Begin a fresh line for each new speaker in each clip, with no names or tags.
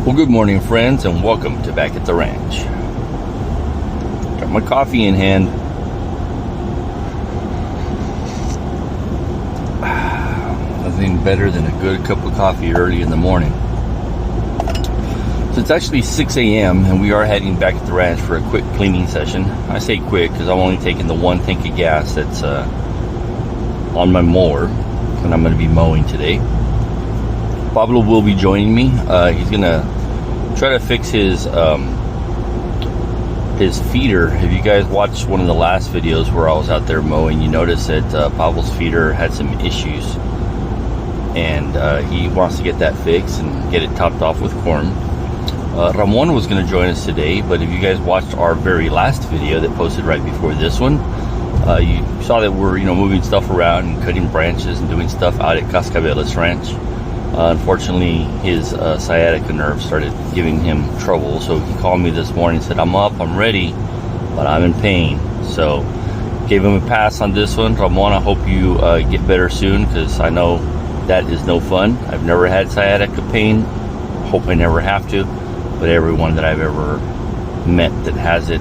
Well, good morning, friends, and welcome to Back at the Ranch. Got my coffee in hand. Nothing better than a good cup of coffee early in the morning. So it's actually 6 a.m. and we are heading back at the ranch for a quick cleaning session. I say quick because I'm only taking the one tank of gas that's on my mower, and I'm going to be mowing today. Pablo will be joining me. He's gonna try to fix his feeder. If you guys watched one of the last videos where I was out there mowing, you notice that Pablo's feeder had some issues, and he wants to get that fixed and get it topped off with corn. Ramon was going to join us today, but if you guys watched our very last video that posted right before this one, you saw that we're moving stuff around and cutting branches and doing stuff out at Cascabeles Ranch. Unfortunately, his sciatica nerve started giving him trouble, so he called me this morning and said, I'm up, I'm ready, but I'm in pain. So gave him a pass on this one. Ramon, I hope you get better soon, because I know that is no fun. I've never had sciatica pain, hope I never have to, but everyone that I've ever met that has it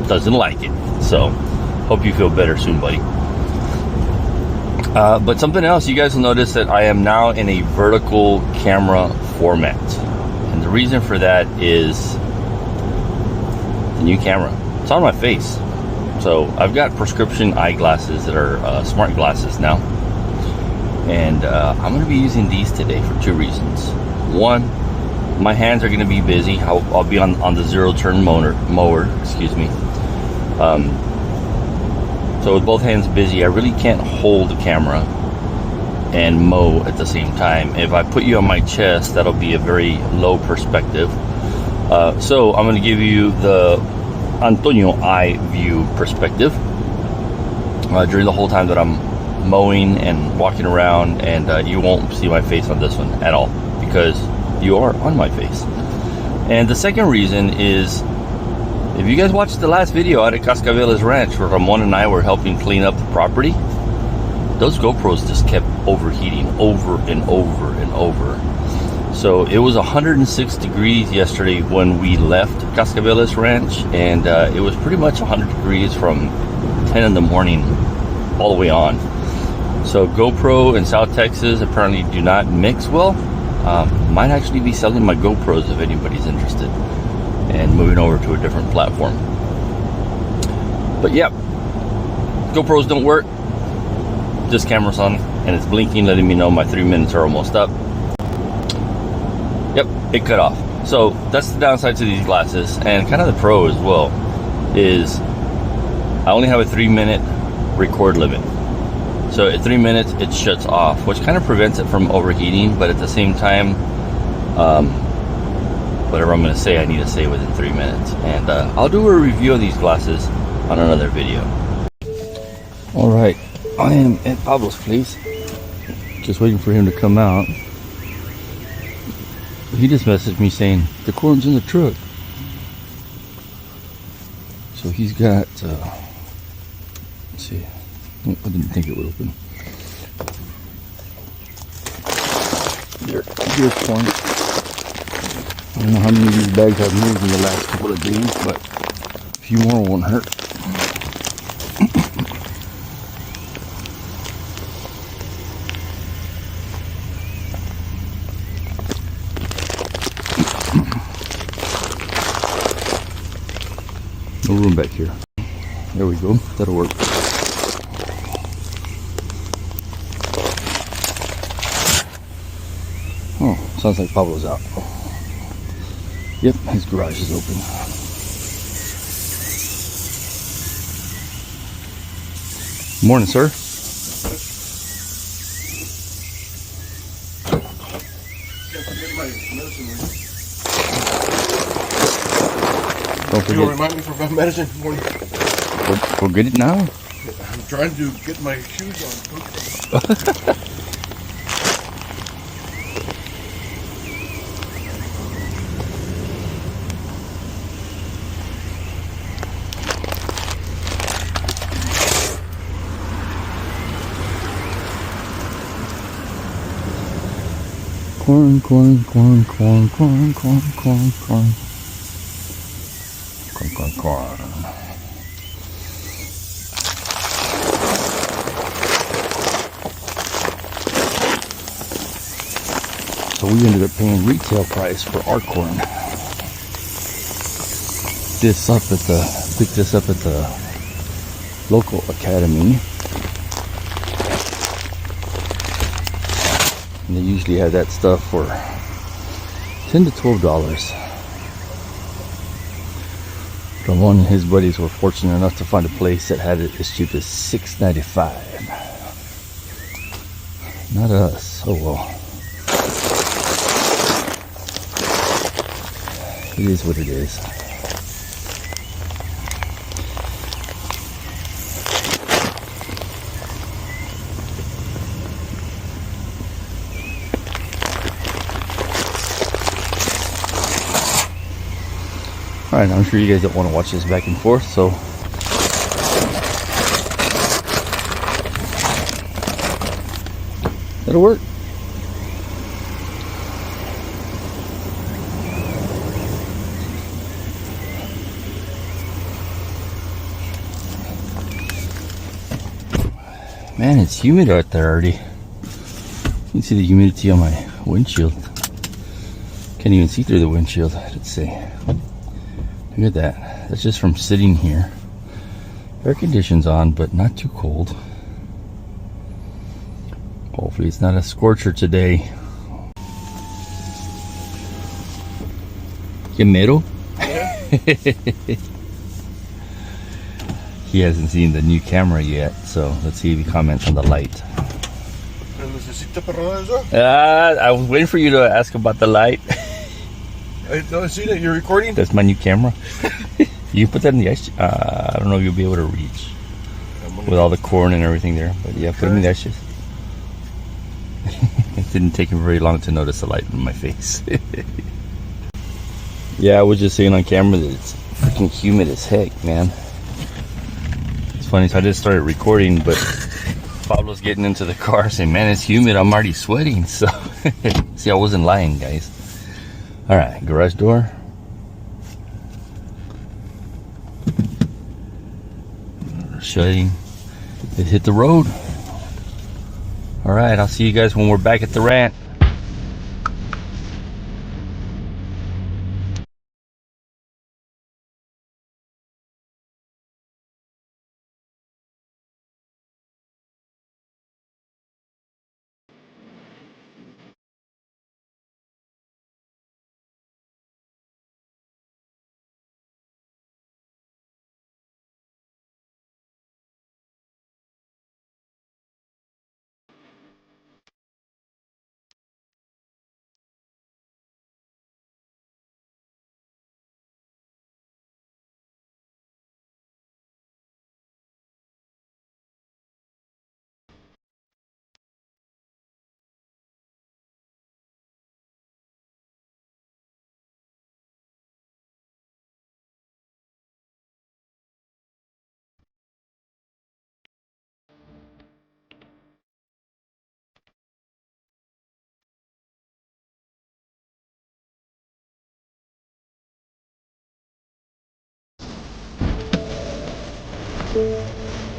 doesn't like it. So hope you feel better soon, buddy. But something else, you guys will notice that I am now in a vertical camera format, and the reason for that is the new camera. It's on my face. So I've got prescription eyeglasses that are smart glasses now, and I'm going to be using these today for two reasons. One, my hands are going to be busy. I'll be on the zero turn mower, excuse me. So with both hands busy, I really can't hold the camera and mow at the same time. If I put you on my chest, that'll be a very low perspective. So I'm going to give you the Antonio eye view perspective during the whole time that I'm mowing and walking around, and you won't see my face on this one at all because you are on my face. And the second reason is, if you guys watched the last video out at Cascabeles Ranch where Ramon and I were helping clean up the property, those GoPros just kept overheating over and over and over. So it was 106 degrees yesterday when we left Cascabeles Ranch, and it was pretty much 100 degrees from 10 in the morning all the way on. So GoPro in South Texas apparently do not mix well. Might actually be selling my GoPros if anybody's interested, and moving over to a different platform. But yeah, GoPros don't work. This camera's on and it's blinking, letting me know my 3 minutes are almost up. Yep, it cut off. So that's the downside to these glasses, and kind of the pro as well is I only have a 3-minute record limit. So at 3 minutes it shuts off, which kind of prevents it from overheating, but at the same time, whatever I'm going to say, I need to say within 3 minutes. And I'll do a review of these glasses on another video. Alright, I am at Pablo's place. Just waiting for him to come out. He just messaged me saying, the corn's in the truck. So he's got, let's see. I didn't think it would open. Here's corn. I don't know how many of these bags I've moved in the last couple of days, but a few more won't hurt. No room back here. There we go. That'll work. Oh, sounds like Pablo's out. Yep, his garage is open. Morning, sir. Don't forget.
You'll remind me for my medicine morning.
Go get it now.
I'm trying to get my shoes on.
Corn, corn, corn, corn, corn, corn, corn, corn. Corn, corn, corn. So we ended up paying retail price for our corn. Picked this up at the local academy. And they usually have that stuff for $10 to $12. Ramon and his buddies were fortunate enough to find a place that had it as cheap as $6.95. Not us. Oh well. It is what it is. Alright, I'm sure you guys don't want to watch this back and forth, so that'll work. Man, it's humid out there already. You can see the humidity on my windshield. Can't even see through the windshield, let's see. Look at that. That's just from sitting here. Air conditioning's on, but not too cold. Hopefully it's not a scorcher today. Quemero? He hasn't seen the new camera yet, so let's see if he comments on the light. I was waiting for you to ask about the light.
I see that you're recording.
That's my new camera. You put that in the ice. I don't know if you'll be able to reach with all the corn and everything there, but yeah, put them in the ice chest. It didn't take him very long to notice the light in my face. Yeah, I was just saying on camera that it's freaking humid as heck, man. It's funny, so I just started recording, but Pablo's getting into the car saying, man, it's humid, I'm already sweating. So see, I wasn't lying, guys. All right, garage door. Shutting. It hit the road. All right, I'll see you guys when we're back at the ranch.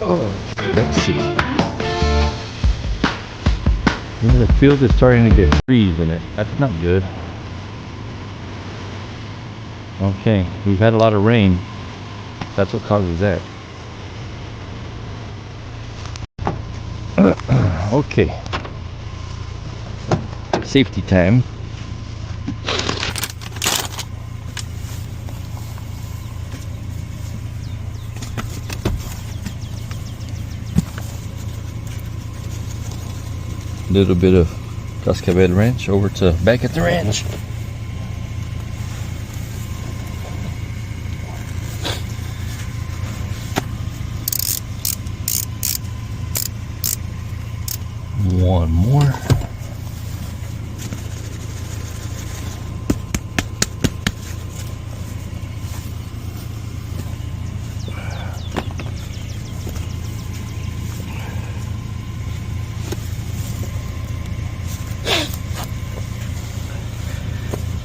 Oh, let's see. Yeah, the field is starting to get trees in it. That's not good. Okay, we've had a lot of rain. That's what causes that. Okay. Safety time. Little bit of Cascabel Ranch over to back at the ranch. One more.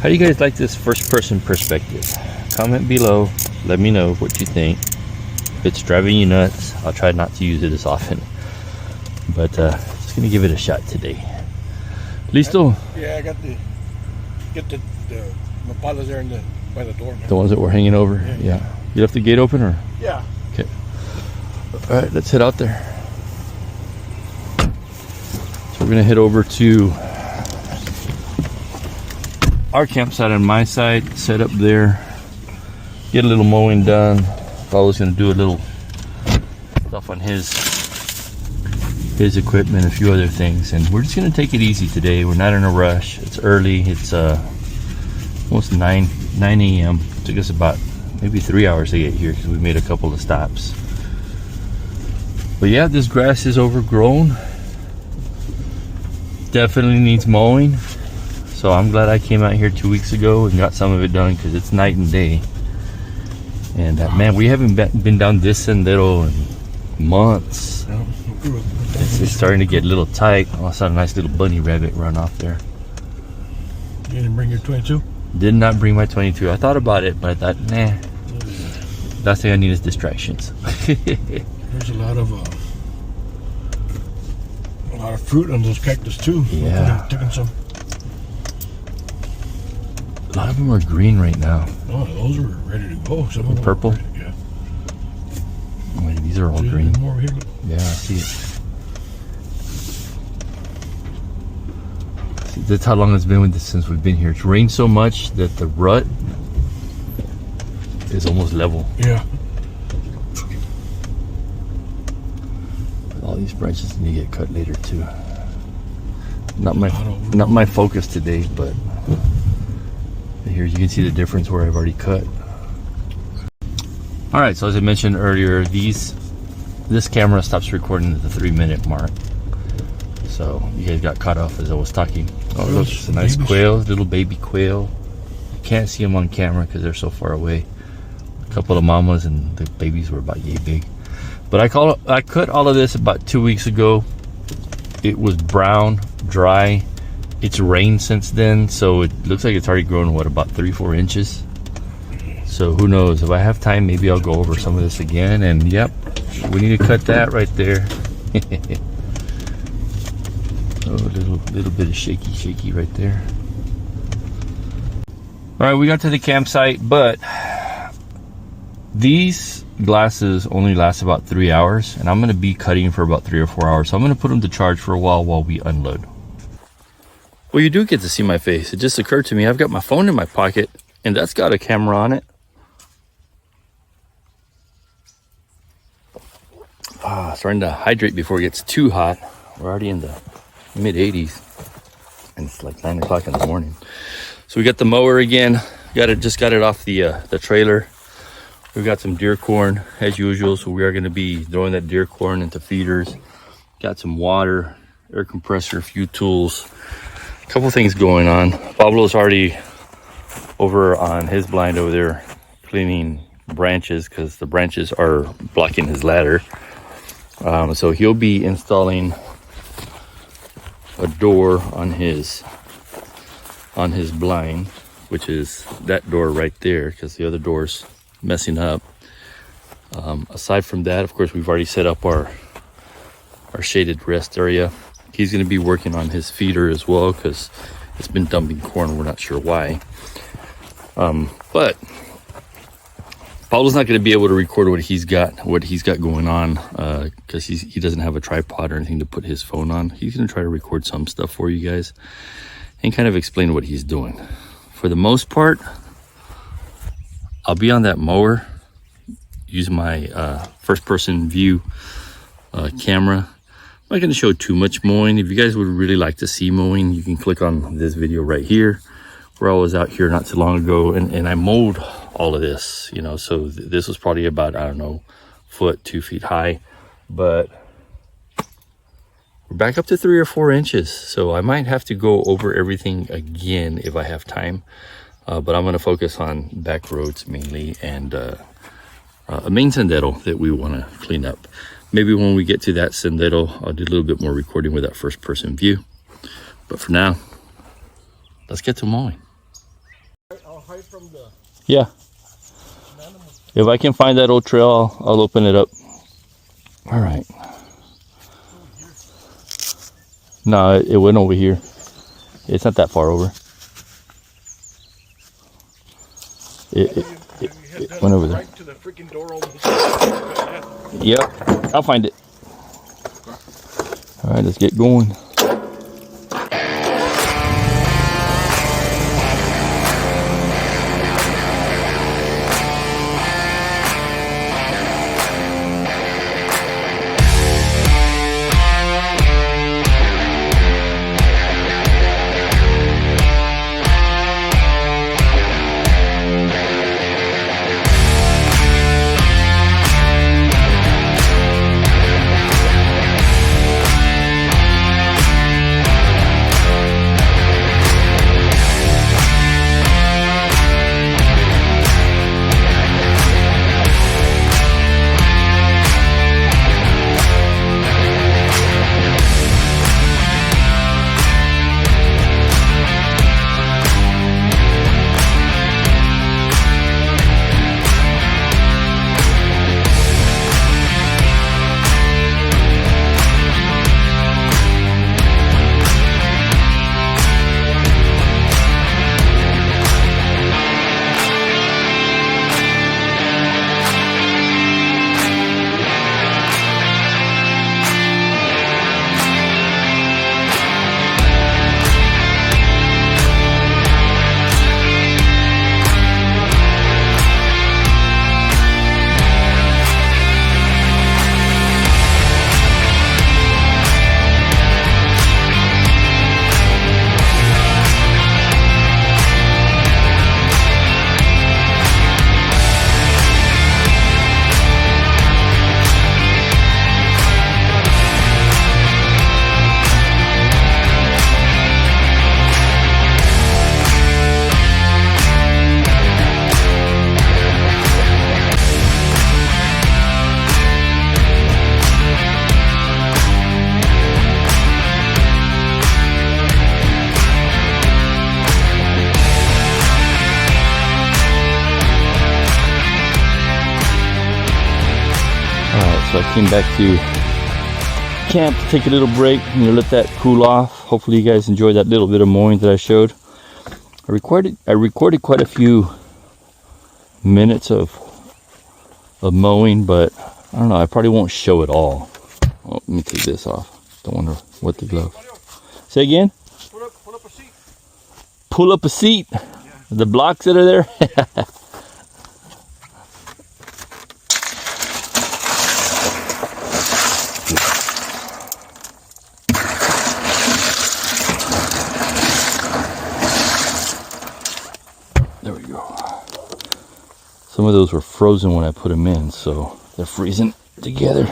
How do you guys like this first person perspective? Comment below, let me know what you think. If it's driving you nuts, I'll try not to use it as often, but just gonna give it a shot today. Listo?
Yeah, I got the mapalas there by the door, man.
The ones that were hanging over? Yeah. You left the gate open, or?
Yeah.
Okay. All right, let's head out there. So we're gonna head over to our campsite on my side, set up there, get a little mowing done. Paolo's gonna do a little stuff on his equipment, a few other things, and we're just gonna take it easy today. We're not in a rush. It's early. It's almost 9 a.m. Took us about maybe 3 hours to get here because we made a couple of stops. But yeah, this grass is overgrown. Definitely needs mowing. So I'm glad I came out here 2 weeks ago and got some of it done, because it's night and day. And man, we haven't been down this sendero in months. It's starting to get a little tight. Oh, I saw a nice little bunny rabbit run off there.
You didn't bring your 22?
Did not bring my 22. I thought about it, but I thought, nah. Last thing I need is distractions.
There's a lot of fruit on those cactus too.
Yeah.
Taking some.
A lot of them are green right now.
Oh, those are ready to go. Some of them
Purple?
Are ready, yeah.
Wait, these are all
See,
green.
more over here, look.
Yeah, I see it. See, that's how long it's been with this since we've been here. It's rained so much that the rut is almost level.
Yeah.
All these branches need to get cut later too. Not my focus today, but here you can see the difference where I've already cut. All right, so as I mentioned earlier, this camera stops recording at the 3-minute mark. So you guys got caught off as I was talking. Oh, look, it's a nice quail, little baby quail. You can't see them on camera because they're so far away. A couple of mamas, and the babies were about yay big. But I cut all of this about 2 weeks ago. It was brown, dry. It's rained since then, so it looks like it's already grown, what, about 3-4 inches. So who knows, if I have time, maybe I'll go over some of this again. And yep, we need to cut that right there. Oh, a little bit of shaky right there. All right, we got to the campsite, but these glasses only last about 3 hours, and I'm going to be cutting for about 3 or 4 hours. So I'm going to put them to charge for a while we unload. Well, you do get to see my face. It just occurred to me, I've got my phone in my pocket, and that's got a camera on it. Starting to hydrate before it gets too hot. We're already in the mid 80s, and it's like 9 o'clock in the morning. So we got the mower again. Just got it off the trailer. We've got some deer corn as usual, so we are going to be throwing that deer corn into feeders. Got some water, air compressor, a few tools, a couple things going on. Pablo's already over on his blind over there cleaning branches because the branches are blocking his ladder. So he'll be installing a door on his blind, which is that door right there, because the other door's messing up. Aside from that, of course, we've already set up our shaded rest area. He's going to be working on his feeder as well, because it's been dumping corn. We're not sure why. But Paulo's not going to be able to record what he's got going on, because he doesn't have a tripod or anything to put his phone on. He's going to try to record some stuff for you guys and kind of explain what he's doing. For the most part, I'll be on that mower using my first-person view camera. I'm not going to show too much mowing. If you guys would really like to see mowing, you can click on this video right here, where I was out here not too long ago, and I mowed all of this, you know. So this was probably about, I don't know, 2 feet high, but we're back up to 3 or 4 inches. So I might have to go over everything again if I have time. But I'm going to focus on back roads mainly, and a main sendero that we want to clean up. Maybe when we get to that sendero, I'll do a little bit more recording with that first person view. But for now, let's get to mowing.
from the
Yeah.
animal.
If I can find that old trail, I'll open it up. All right. No, it went over here. It's not that far over. It went over there.
Right to the freaking door almost.
Yep, I'll find it. All right, let's get going. So I came back to camp to take a little break and let that cool off. Hopefully you guys enjoyed that little bit of mowing that I showed. I recorded quite a few minutes of mowing, but I don't know, I probably won't show it all. Oh, let me take this off. Don't wonder what the glove. Say again?
Pull up a seat.
Pull up a seat.
Yeah.
The blocks that are there. There we go. Some of those were frozen when I put them in, so they're freezing together.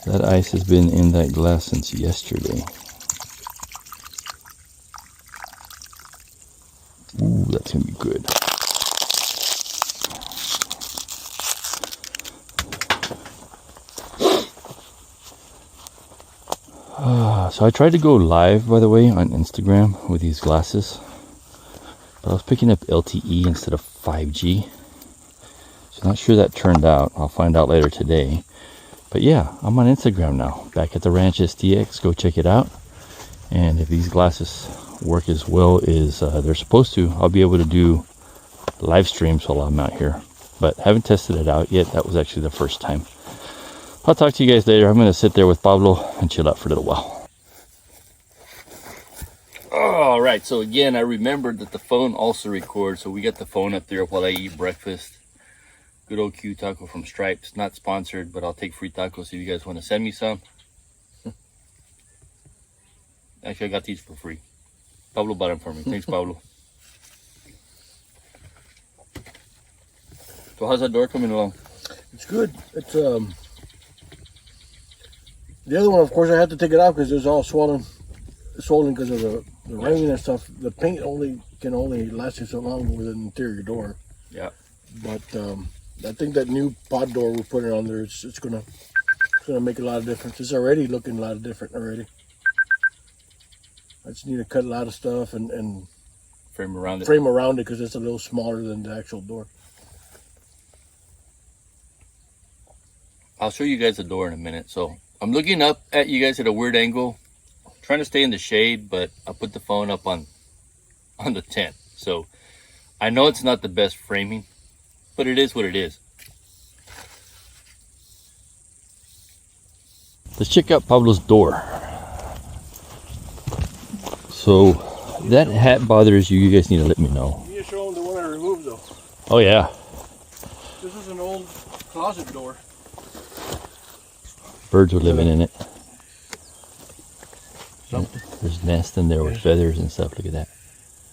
That ice has been in that glass since yesterday. Ooh, that's gonna be good. So I tried to go live, by the way, on Instagram with these glasses, but I was picking up LTE instead of 5G. So not sure that turned out. I'll find out later today. But yeah, I'm on Instagram now, back at the Ranch STX. Go check it out. And if these glasses work as well as they're supposed to, I'll be able to do live streams while I'm out here. But haven't tested it out yet. That was actually the first time. I'll talk to you guys later. I'm going to sit there with Pablo and chill out for a little while. All right, so again, I remembered that the phone also records. So we got the phone up there while I eat breakfast. Good old Q taco from Stripes. Not sponsored, but I'll take free tacos if you guys want to send me some. Actually, I got these for free. Pablo bought them for me. Thanks, Pablo. So how's that door coming along?
It's good. It's the other one, of course, I had to take it out because it was all swollen because of the rain and stuff. The paint can only last you so long with an interior door.
Yeah.
But I think that new pod door we're putting on there, it's gonna It's gonna make a lot of difference. It's already looking a lot different already. I just need to cut a lot of stuff and
Frame around it.
frame around it because it's a little smaller than the actual door.
I'll show you guys the door in a minute. So I'm looking up at you guys at a weird angle, trying to stay in the shade, but I put the phone up on the tent. So I know it's not the best framing, but it is what it is. Let's check out Pablo's door. So that hat bothers you. You guys need to let me know.
You show them the one I removed though.
Oh yeah.
This is an old closet door.
Birds are living in it.
Something.
There's nests in there with feathers and stuff. Look at that.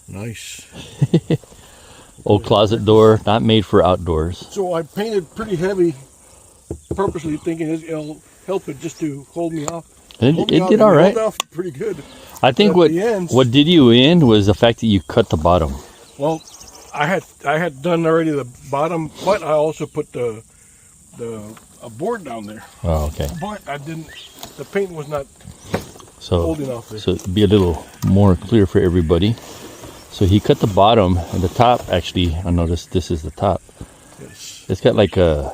Nice.
Old closet door, not made for outdoors.
So I painted pretty heavy, purposely thinking it'll help it just to hold me off.
It did all right.
Hold off pretty good.
I think
But at the ends-
what did you in was the fact that you cut the bottom.
Well, I had done already the bottom, but I also put a board down there.
Oh, okay.
But I didn't. The paint was not
So,
holding off there.
so it'd be a little more clear for everybody. So he cut the bottom and the top. Actually, I noticed this is the top.
Yes.
It's got like a,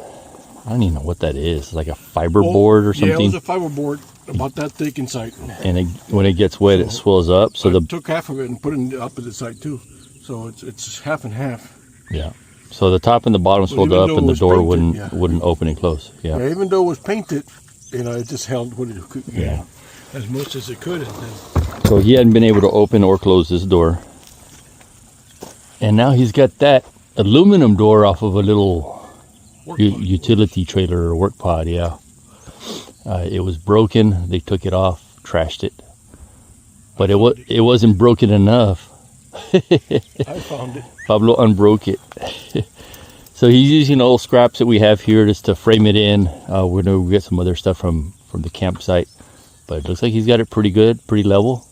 I don't even know what that is. Like a fiber board or something.
Yeah, it was a fiber board about that thick inside.
And when it gets wet, it swells up. So
I took half of it and put it in the opposite side too. So it's half and half.
yeah. So the top and the bottom swelled
even
up,
though
and
it
the
was
door
painted,
wouldn't open and close. Yeah.
Yeah, even though it was painted, it just held what it could,
Yeah.
as much as it could. And then,
So he hadn't been able to open or close this door. And now he's got that aluminum door off of a little utility trailer or work pod, yeah. It was broken. They took it off, trashed it. But it wasn't broken enough.
I found it.
Pablo unbroke it. So he's using old scraps that we have here just to frame it in. We're going to get some other stuff from the campsite. But it looks like he's got it pretty good, pretty level.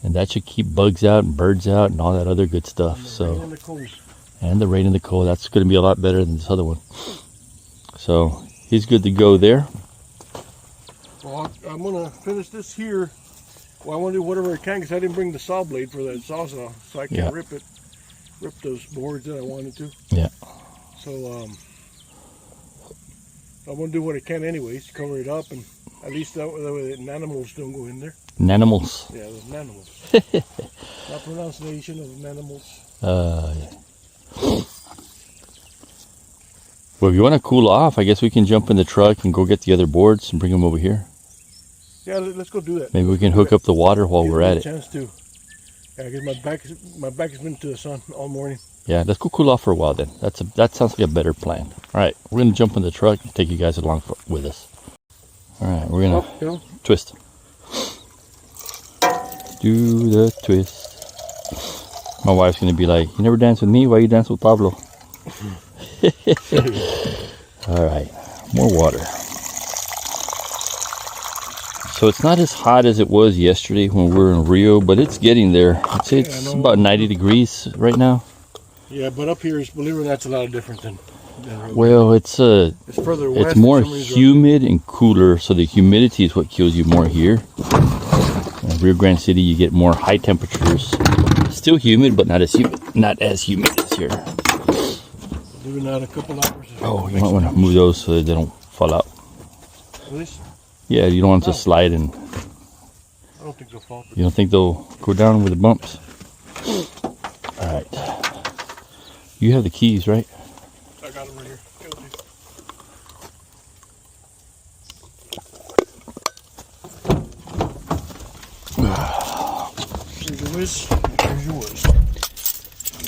And that should keep bugs out and birds out and all that other good stuff. And the rain and the cold. That's going to be a lot better than this other one. So he's good to go there.
Well, I'm going to finish this here. Well, I want to do whatever I can because I didn't bring the saw blade for that sawzall, so I can rip those boards that I wanted to.
Yeah.
So I'm going to do what I can anyways, cover it up, and at least that way the animals don't go in there.
Nanimals.
Yeah, those animals. Not pronunciation of animals.
Yeah. Well, if you want to cool off, I guess we can jump in the truck and go get the other boards and bring them over here.
Yeah, let's go do that.
Maybe we can hook up the water while we're at it.
Chance to. Yeah, because my back has been to the sun all morning.
Yeah, let's go cool off for a while then. That sounds like a better plan. All right, we're gonna jump in the truck and take you guys along with us. All right, we're gonna twist. Do the twist. My wife's gonna be like, "You never dance with me. Why you dance with Pablo?" All right, more water. So it's not as hot as it was yesterday when we were in Rio, but it's getting there. I'd say it's about 90 degrees right now.
Yeah, but up here, believe it or not, it's a lot different than
well, it's
further west.
it's more humid and cooler, so the humidity is what kills you more here. In Rio Grande City, you get more high temperatures. Still humid, but not as humid as here.
Believe it or not, a couple hours.
Oh, you might want to move those so that they don't fall out.
This?
Yeah, you don't want them to slide and.
I don't think they'll fall.
You don't think they'll go down with the bumps? All right. You have the keys, right?
I got them right here. Here's your whiz. Here's your whiz.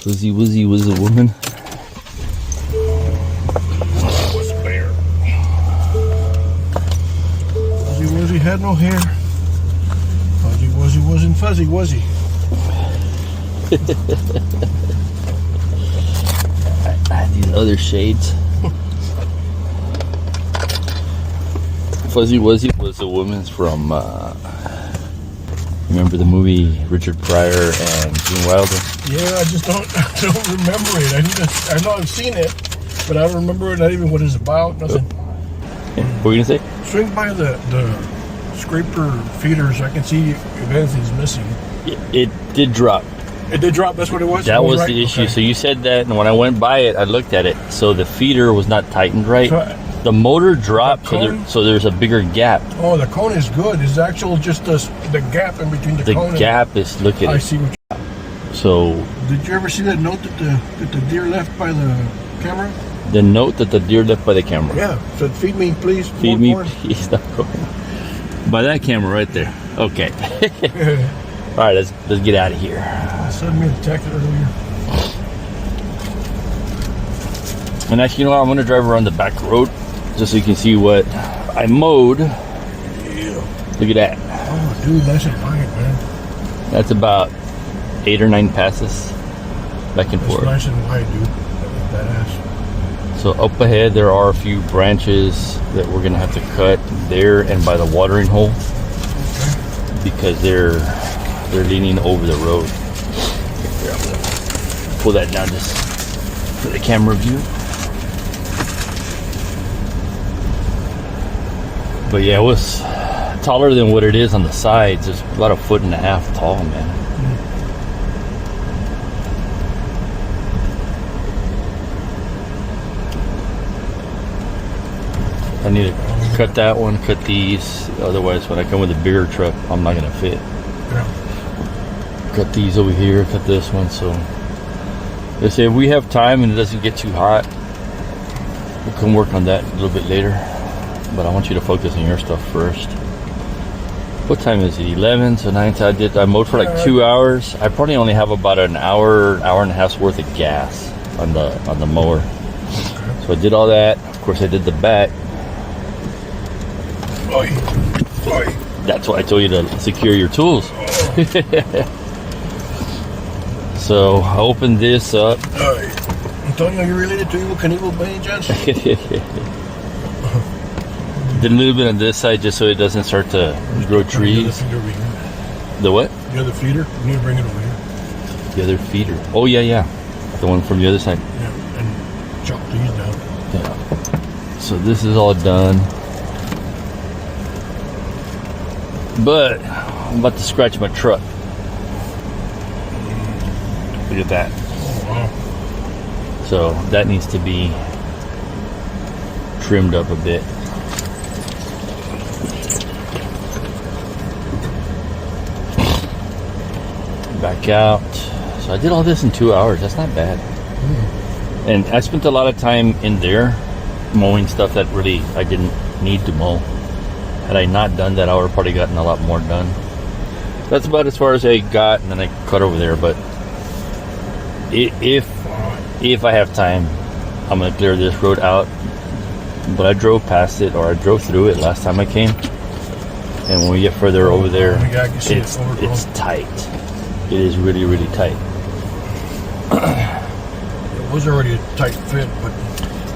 Wizzy Wizzy was a woman.
Was a bear. Fuzzy Wuzzy had no hair. Fuzzy Wuzzy wasn't fuzzy, was he?
These other shades. Fuzzy Wuzzy was a woman from, remember the movie Richard Pryor and Gene Wilder?
Yeah, I just don't remember it. I know I've seen it, but I don't remember it, not even what it's about, nothing.
What were you gonna say?
Swing by the scraper feeders. I can see if anything's missing.
It did drop.
It did drop. That's what it was.
That was
right?
the issue.
Okay.
So you said that, and when I went by it, I looked at it. So the feeder was not tightened right.
So,
the motor dropped,
cone?
so there's a bigger gap.
oh, the cone is good. It's actual just the gap in between the cone.
The gap is. Look at
I
it.
see what.
So
Did you ever see that note that the deer left by the camera?
the note that the deer left by the camera.
Yeah. Said, "Feed me, please.
Feed
more
me,
corn."
please. By that camera right there. Okay. All right, let's get out of here.
Sent me a text earlier.
And actually, you know what? I'm gonna drive around the back road just so you can see what I mowed.
Yeah.
Look at that.
Oh, dude, nice and wide, man.
That's about 8 or 9 passes back and
That's
forth.
nice and wide, dude. That was badass.
So up ahead, there are a few branches that we're gonna have to cut there and by the watering hole because they're leaning over the road. Here, I'm gonna pull that down just for the camera view. But yeah, it was taller than what it is on the sides. It's about 1.5 feet tall, man. I need to cut that one, cut these. Otherwise, when I come with a bigger truck, I'm not gonna fit.
Yeah.
Cut these over here, cut this one. So they say if we have time and it doesn't get too hot, we can work on that a little bit later. But I want you to focus on your stuff first. What time is it? 11. So 9. I mowed for like 2 hours. I probably only have about an hour and a half's worth of gas on the mower. So I did all that. Of course, I did the back.
Oi. Oi.
That's why I told you to secure your tools. So I opened this up.
Oi. Antonio, you related to Evel Knievel by any chance?
Did a little bit on this side just so it doesn't start to grow trees.
The other feeder over here.
The what?
The other feeder. You need to bring it over here.
The other feeder. Oh yeah. The one from the other side.
Yeah, and chop these down.
Yeah. So this is all done. But I'm about to scratch my truck. Look at that.
Oh, wow.
So that needs to be trimmed up a bit. Back out. So I did all this in 2 hours. That's not bad. And I spent a lot of time in there mowing stuff that really I didn't need to mow. Had I not done that, I would have probably gotten a lot more done. That's about as far as I got, and then I cut over there. But if I have time, I'm gonna clear this road out. But I drove past it, or I drove through it last time I came. And when we get further over there, it's tight. It is really, really tight.
It was already a tight fit, but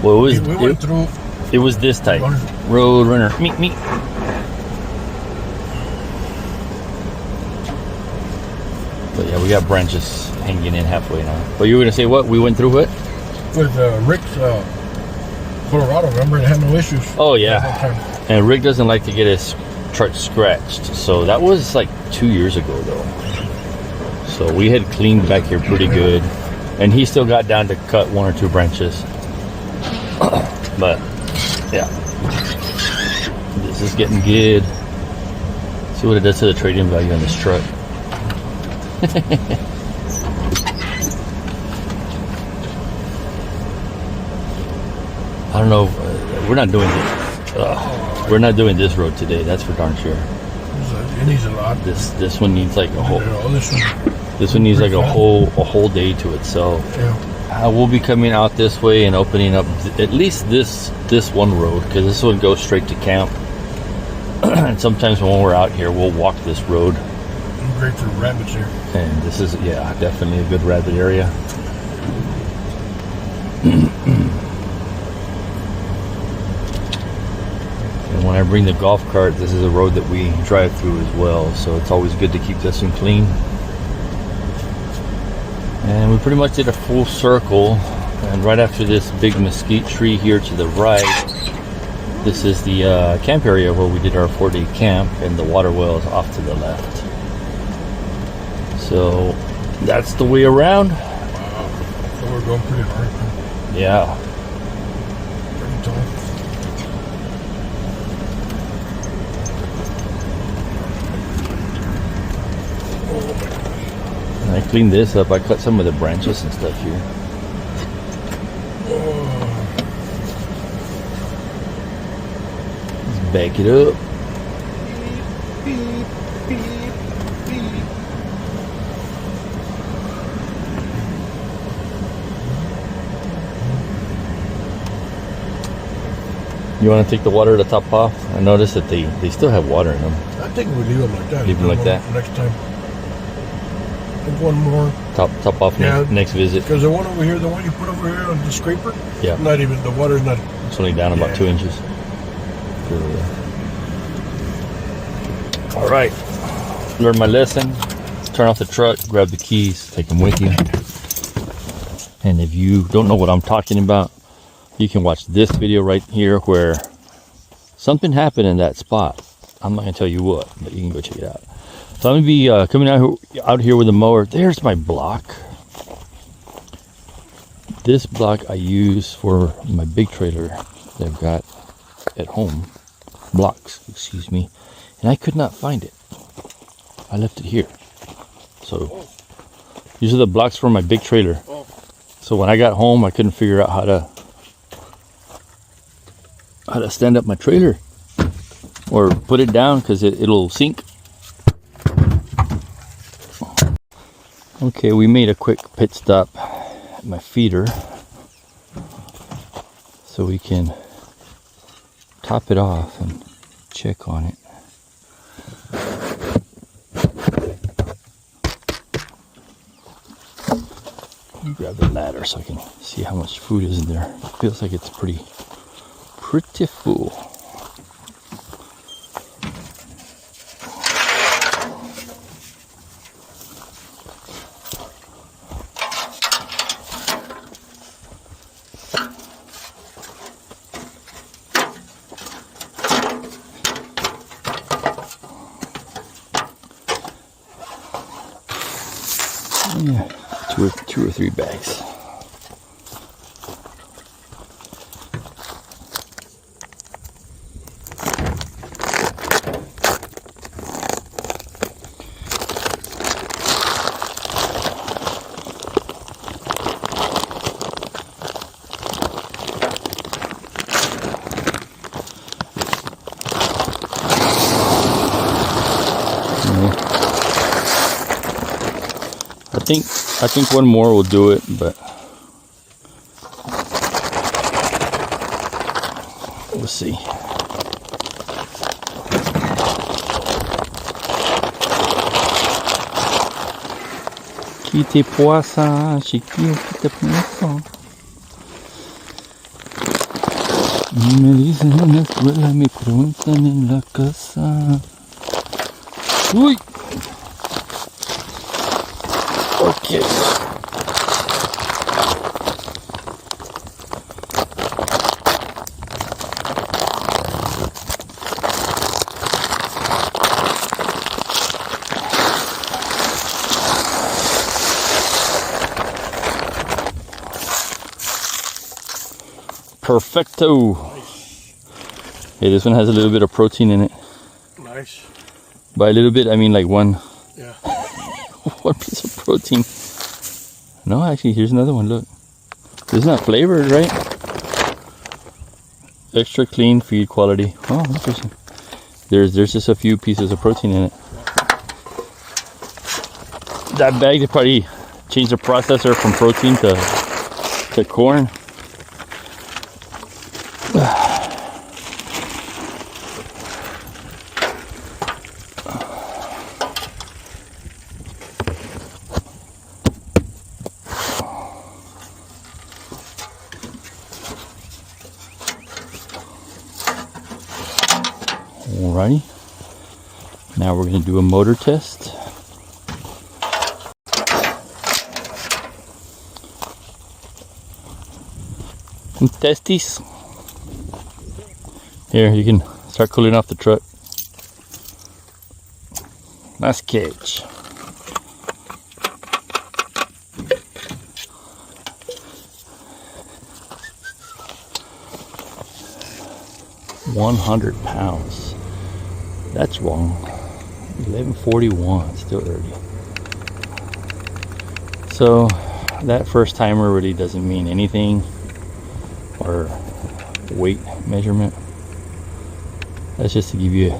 Well,
we went through.
it was this tight. Road runner, meet. But yeah, we got branches hanging in halfway now. But you were gonna say what? We went through what?
With Rick's Colorado, remember? It had no issues.
Oh yeah. And Rick doesn't like to get his truck scratched. So that was like 2 years ago though. So we had cleaned back here pretty good. And he still got down to cut 1 or 2 branches. But yeah. This is getting good. See what it does to the trade-in value on this truck. I don't know. We're not doing this. We're not doing this road today. That's for darn sure.
It needs a lot.
This one needs like a whole.
This
This one needs like a whole day to itself.
Yeah.
We'll be coming out this way and opening up at least this one road, because this one goes straight to camp. And sometimes when we're out here, we'll walk this road.
Great for rabbits here.
And this is, yeah, definitely a good rabbit area. And when I bring the golf cart, this is a road that we drive through as well. So it's always good to keep this one clean. And we pretty much did a full circle. And right after this big mesquite tree here to the right, This is the camp area where we did our 4-day camp, and the water well is off to the left. So that's the way around.
Wow. So we're going pretty hard.
Yeah.
Pretty tall.
I cleaned this up. I cut some of the branches and stuff here. Let's back it up.
Beep, beep, beep.
You want to take the water to top off? I noticed that they still have water in them.
I think we leave them like that.
Leave them like that?
Next time. And one more.
Top off next visit.
Because the one over here, the one you put over here on the scraper,
Yeah.
not even, the water's not.
It's only down about 2 inches. All right. Learned my lesson. Turn off the truck, grab the keys, take them with you. And if you don't know what I'm talking about, you can watch this video right here where something happened in that spot. I'm not going to tell you what, but you can go check it out. So I'm going to be coming out here with a mower. There's my block. This block I use for my big trailer that I've got at home. Blocks, excuse me. And I could not find it. I left it here. So these are the blocks for my big trailer. So when I got home, I couldn't figure out how to stand up my trailer or put it down because it'll sink. Okay, we made a quick pit stop at my feeder so we can top it off and check on it. Let me grab the ladder so I can see how much food is in there. Feels like it's pretty full. Yeah, two or three bags. I think one more will do it, but we'll see. ¿Qué te pasa, chiquillo? ¿Qué te pasa? Me dicen en la escuela, me preguntan en la casa. ¡Uy! Okay. Perfecto.
Nice.
Hey, this one has a little bit of protein in it.
Nice.
By a little bit, I mean like one.
Yeah.
One piece of protein. No, actually, here's another one. Look, this is not flavored, right? Extra clean feed quality. Oh, interesting. There's just a few pieces of protein in it. That bag, they probably changed the processor from protein to corn. Alrighty, now we're going to do a motor test. Some testes. Here, you can start cooling off the truck. Nice catch. £100. That's wrong. 1141, still early. So that first timer really doesn't mean anything, or weight measurement. That's just to give you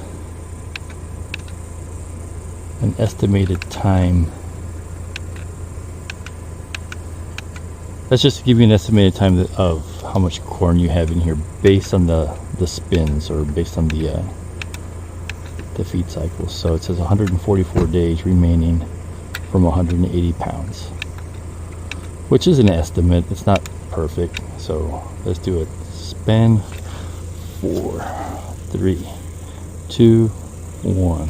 an estimated time. That's just to give you an estimated time of how much corn you have in here based on the spins, or based on the feed cycle. So it says 144 days remaining from 180 pounds, which is an estimate. It's not perfect. So let's do it. Spin 4, 3, 2, 1.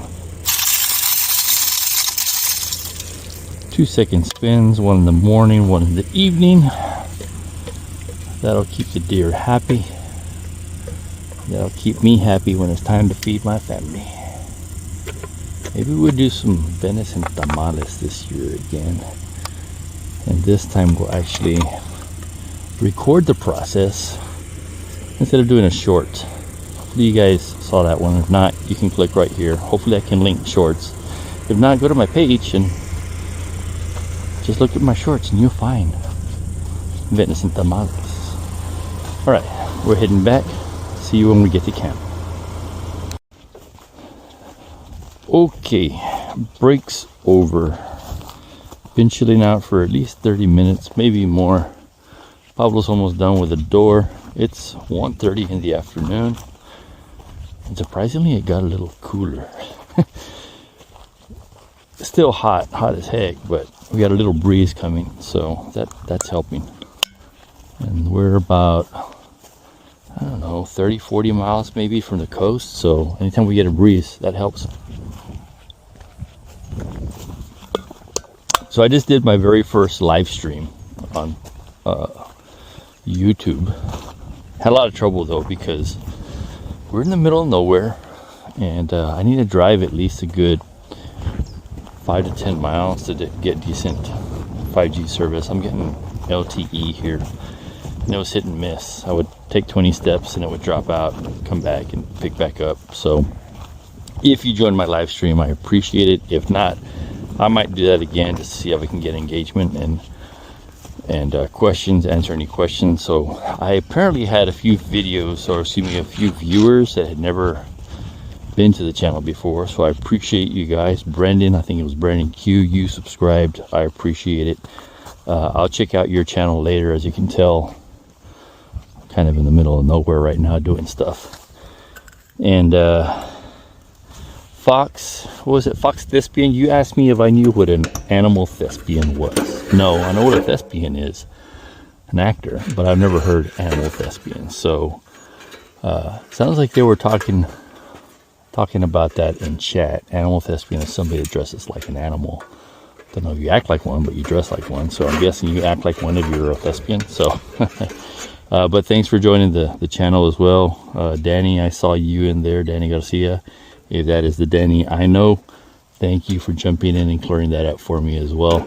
2-second spins, one in the morning, one in the evening. That'll keep the deer happy. That'll keep me happy when it's time to feed my family. Maybe we'll do some venison tamales this year again. And this time we'll actually record the process instead of doing a short. Hopefully you guys saw that one. If not, you can click right here. Hopefully I can link shorts. If not, go to my page and just look at my shorts and you'll find venison tamales. Alright, we're heading back. See you when we get to camp. Okay, break's over. Been chilling out for at least 30 minutes, maybe more. Pablo's almost done with the door. It's 1:30 in the afternoon. And surprisingly, it got a little cooler. Still hot as heck, but we got a little breeze coming, so that's helping. And we're about, I don't know, 30-40 miles maybe from the coast, so anytime we get a breeze, that helps. So I just did my very first live stream on YouTube. Had a lot of trouble though, because we're in the middle of nowhere, and I need to drive at least a good 5 to 10 miles to get decent 5G service. I'm getting LTE here, and it was hit and miss. I would take 20 steps and it would drop out, come back and pick back up. So if you join my live stream, I appreciate it. If not, I might do that again just to see if I can get engagement and questions, answer any questions. So I apparently had a few videos, or excuse me, a few viewers that had never been to the channel before. So I appreciate you guys. Brendan, I think it was Brendan Q, you subscribed. I appreciate it. I'll check out your channel later. As you can tell, I'm kind of in the middle of nowhere right now doing stuff. And Fox, what was it? Fox Thespian, you asked me if I knew what an animal thespian was. No, I know what a thespian is, an actor, but I've never heard animal thespian. So sounds like they were talking about that in chat. Animal thespian is somebody that dresses like an animal. Don't know if you act like one, but you dress like one. So I'm guessing you act like one if you're a thespian. So but thanks for joining the channel as well. Danny, I saw you in there, Danny Garcia. If that is the Danny I know, thank you for jumping in and clearing that up for me as well.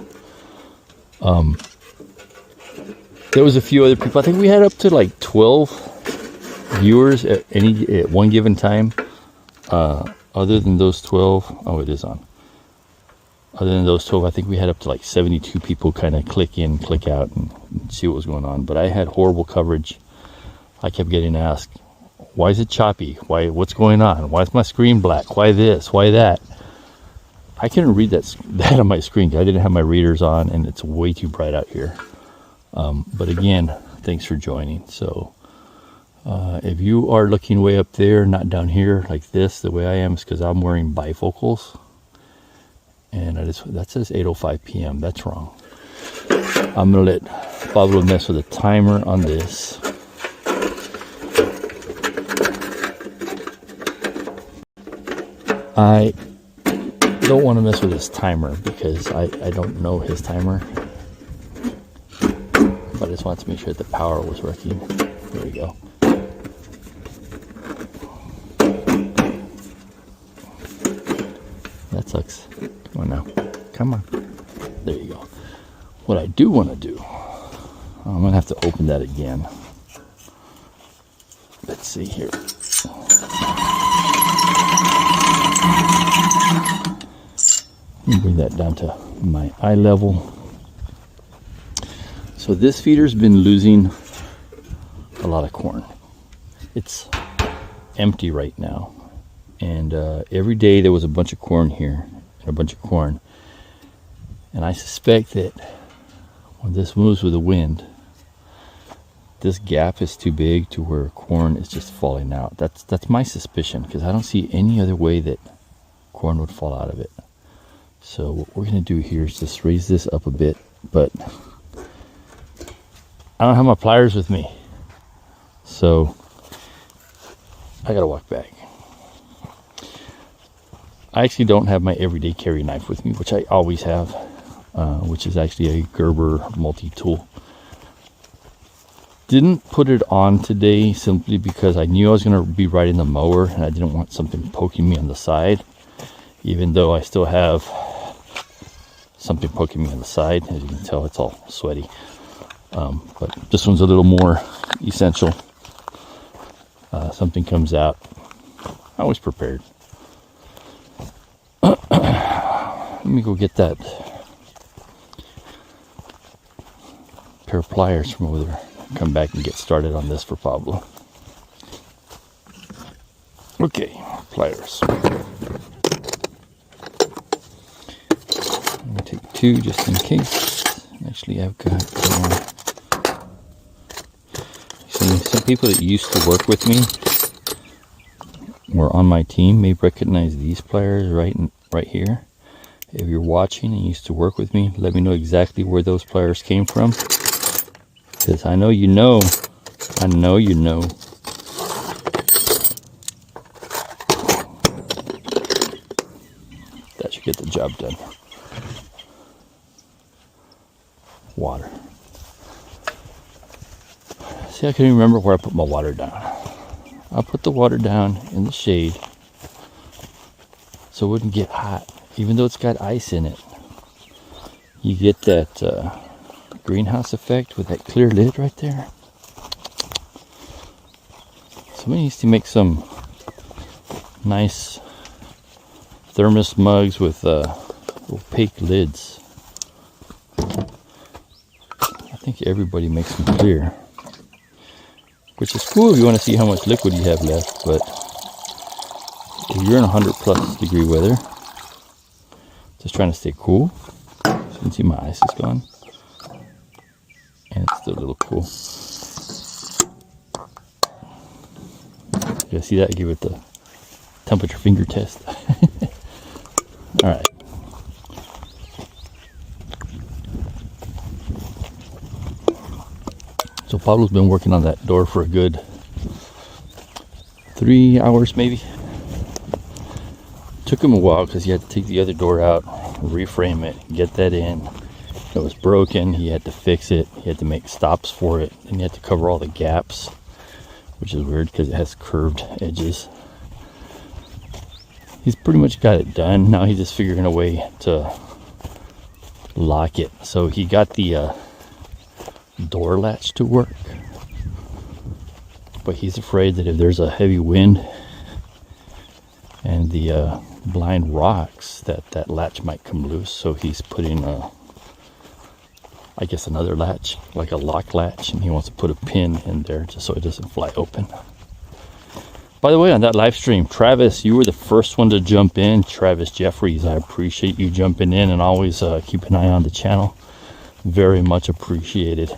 There was a few other people. I think we had up to like 12 viewers at one given time. Other than those 12, oh, it is on. Other than those 12, I think we had up to like 72 people kind of click in, click out, and see what was going on. But I had horrible coverage. I kept getting asked, why is it choppy? What's going on? Why is my screen black? Why this? Why that? I couldn't read that on my screen because I didn't have my readers on, and it's way too bright out here. But again, thanks for joining. So if you are looking way up there, not down here like this, the way I am, is because I'm wearing bifocals. And that says 8:05 p.m. That's wrong. I'm going to let Pablo mess with the timer on this. I don't want to mess with his timer because I don't know his timer. But I just wanted to make sure that the power was working. There we go. that sucks. Come on now. Come on. There you go. What I do want to do, I'm going to have to open that again. Let's see here. Let me bring that down to my eye level. So this feeder's been losing a lot of corn. It's empty right now. And every day there was a bunch of corn here, and a bunch of corn. And I suspect that when this moves with the wind, this gap is too big to where corn is just falling out. That's my suspicion, because I don't see any other way that corn would fall out of it. So what we're going to do here is just raise this up a bit, but I don't have my pliers with me, so I got to walk back. I actually don't have my everyday carry knife with me, which I always have, which is actually a Gerber multi-tool. Didn't put it on today simply because I knew I was going to be riding the mower and I didn't want something poking me on the side, even though I still have something poking me on the side. As you can tell, it's all sweaty. But this one's a little more essential. Something comes out, I was prepared. Let me go get that pair of pliers from over there. Come back and get started on this for Pablo. Okay, pliers. I'm going to take two just in case. Actually, I've got some people that used to work with me or on my team may recognize these pliers right here. If you're watching and used to work with me, let me know exactly where those pliers came from. Because I know you know. I know you know. That should get the job done. Water. See, I can't even remember where I put my water down. I put the water down in the shade so it wouldn't get hot, even though it's got ice in it. You get that greenhouse effect with that clear lid right there. Somebody needs to make some nice thermos mugs with opaque lids. I think everybody makes them clear, which is cool if you want to see how much liquid you have left. But if you're in 100+ degree weather, just trying to stay cool. So you can see my ice is gone. And it's still a little cool. You guys see that? I give it the temperature finger test. Alright. So Pablo's been working on that door for a good 3 hours maybe. Took him a while because he had to take the other door out, reframe it, get that in. It was broken. He had to fix it. He had to make stops for it, and he had to cover all the gaps, which is weird because it has curved edges. He's pretty much got it done. Now he's just figuring a way to lock it. So he got the door latch to work, but he's afraid that if there's a heavy wind and the blind rocks, that latch might come loose. So he's putting I guess another latch, like a lock latch, and he wants to put a pin in there just so it doesn't fly open. By the way, on that live stream, Travis, you were the first one to jump in. Travis Jeffries, I appreciate you jumping in and always keep an eye on the channel. Very much appreciated.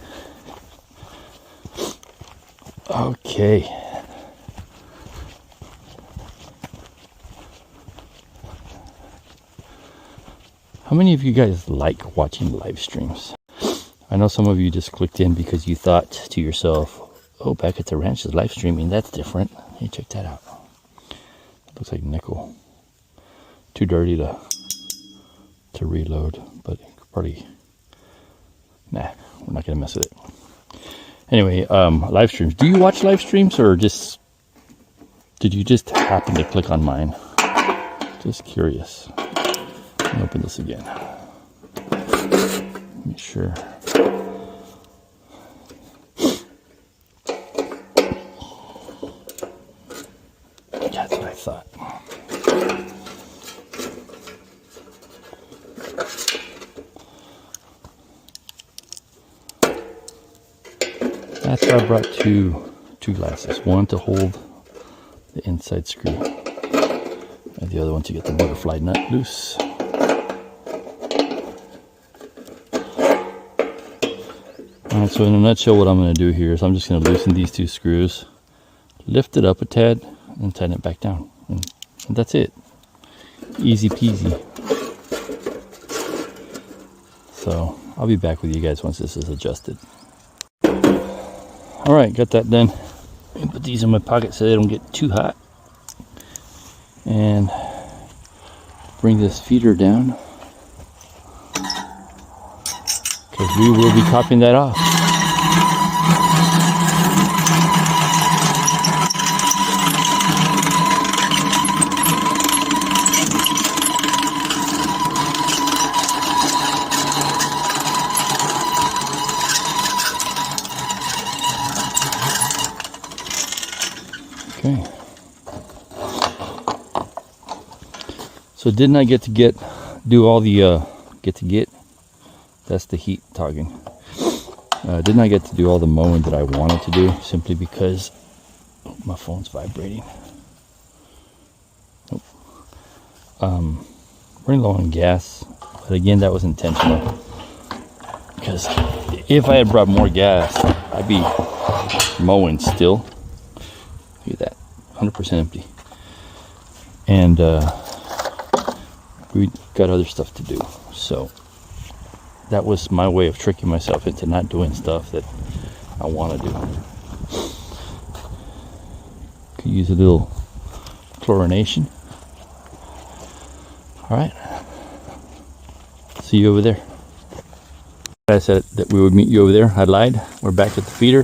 Okay. How many of you guys like watching live streams? I know some of you just clicked in because you thought to yourself, oh, back at the ranch is live streaming. That's different. Hey, check that out. Looks like nickel. Too dirty to reload, but probably, nah, we're not going to mess with it. Anyway, live streams. Do you watch live streams, or did you just happen to click on mine? Just curious. Open this again. Make sure. That's what I thought. That's why I brought two glasses. One to hold the inside screw, and the other one to get the butterfly nut loose. Alright, so in a nutshell, what I'm going to do here is I'm just going to loosen these two screws, lift it up a tad, and tighten it back down. And that's it. Easy peasy. So I'll be back with you guys once this is adjusted. Alright, got that done. Put these in my pocket so they don't get too hot. And bring this feeder down, because we will be topping that off. Okay. So didn't I get to do all the that's the heat talking. Didn't I get to do all the mowing that I wanted to do, simply because my phone's vibrating. Running low on gas, but again, that was intentional, because if I had brought more gas, I'd be mowing still. Look at that, 100% empty. And we got other stuff to do, so that was my way of tricking myself into not doing stuff that I want to do. Could use a little chlorination. All right, see you over there. I said that we would meet you over there. I lied. We're back at the feeder.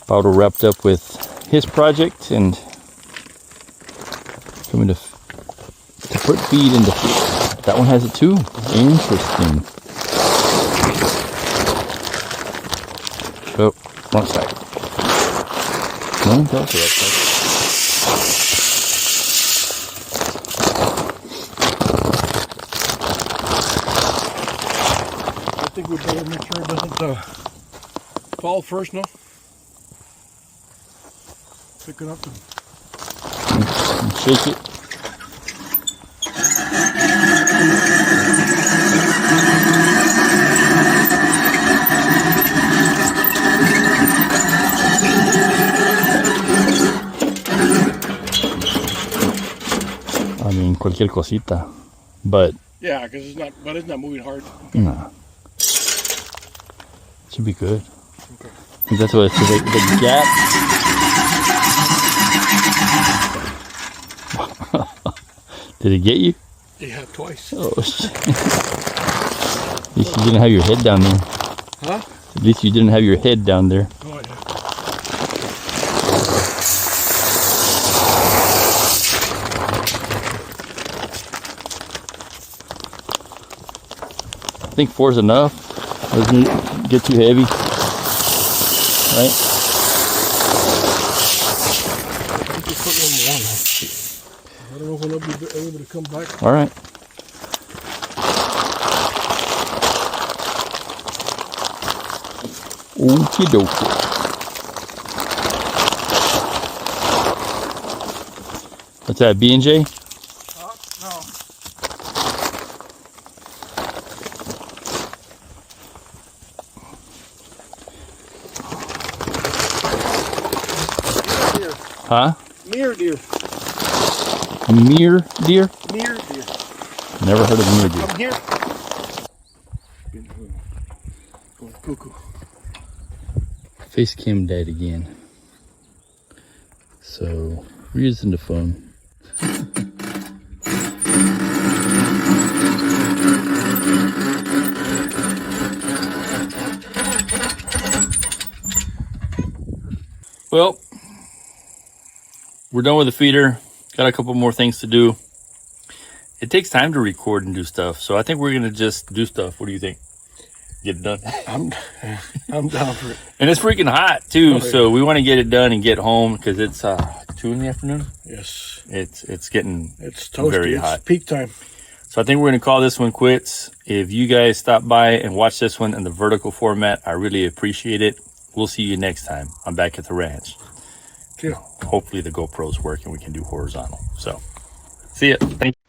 Bottle wrapped up with his project and coming to put feed in the feeder. That one has it too. Interesting. Oh, wrong side. No, that's the right side.
I think we better make sure it doesn't fall first, no? Pick it up and
shake it. I mean, cualquier cosita, but
yeah, because it's not moving hard. Okay.
Nah, should be good. Okay. I think that's what it's the gap. Did it get you?
Yeah, twice.
Oh shit! At least you didn't have your head down there.
Huh?
At least you didn't have your head down there.
Oh yeah.
I think 4 is enough. Doesn't it get too heavy? Right?
I think put one more. I don't know when I'll be able to come back.
All right. Okie dokie. What's that, B&J?
No.
Huh?
Mere deer.
Mere deer?
Mere deer.
Never heard of mere deer.
Come here. Going cuckoo.
Face cam died again. So we're using the phone. Well, we're done with the feeder. Got a couple more things to do. it takes time to record and do stuff. So I think we're gonna just do stuff. What do you think? Get it done.
I'm down for it.
And it's freaking hot too,
Oh, yeah.
so we want to get it done and get home because it's 2 in the afternoon.
Yes.
It's getting
toasty.
very
it's
hot.
Peak time.
So I think we're gonna call this one quits. If you guys stop by and watch this one in the vertical format, I really appreciate it. We'll see you next time. I'm back at the ranch.
Yeah.
Hopefully the GoPros work and we can do horizontal. So see ya. Thank you.